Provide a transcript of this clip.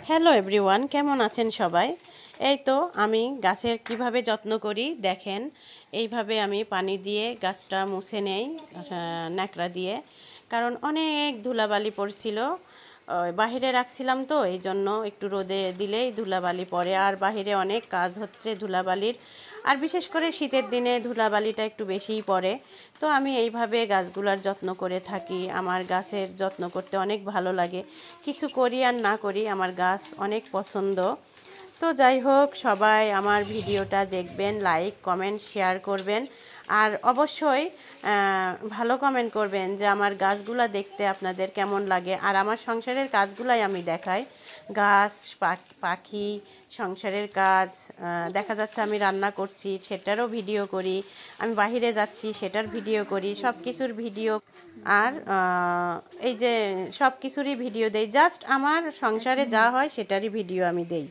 Hello everyone, কেমন আছেন সবাই? এই তো আমি গাছের কিভাবে যত্ন করি দেখেন। এইভাবে আমি পানি দিয়ে গাছটা মুছে নেই ন্যাকড়া দিয়ে, কারণ অনেক ধুলাবালি পড়ছিল। বাহিরে রাখছিলাম তো এই জন্য একটু রোদে দিলেই ধুলাবালি পড়ে, আর বাহিরে অনেক কাজ হচ্ছে ধুলাবালির, আর বিশেষ করে শীতের দিনে ধুলাবালিটা একটু বেশিই পড়ে। তো আমি এইভাবে গাছগুলার যত্ন করে থাকি। আমার গাছের যত্ন করতে অনেক ভালো লাগে, কিছু করি আর না করি আমার গাছ অনেক পছন্দ। তো যাই হোক, সবাই আমার ভিডিওটা দেখবেন, লাইক কমেন্ট শেয়ার করবেন, আর অবশ্যই ভালো কমেন্ট করবেন যে আমার গাছগুলা দেখতে আপনাদের কেমন লাগে। আর আমার সংসারের কাজগুলাই আমি দেখাই, গাছ পাখি সংসারের কাজ। দেখা যাচ্ছে আমি রান্না করছি সেটারও ভিডিও করি, আমি বাহিরে যাচ্ছি সেটার ভিডিও করি, সব কিছুর ভিডিও। আর এই যে সব কিছুরই ভিডিও দেই, জাস্ট আমার সংসারে যা হয় সেটারই ভিডিও আমি দেই।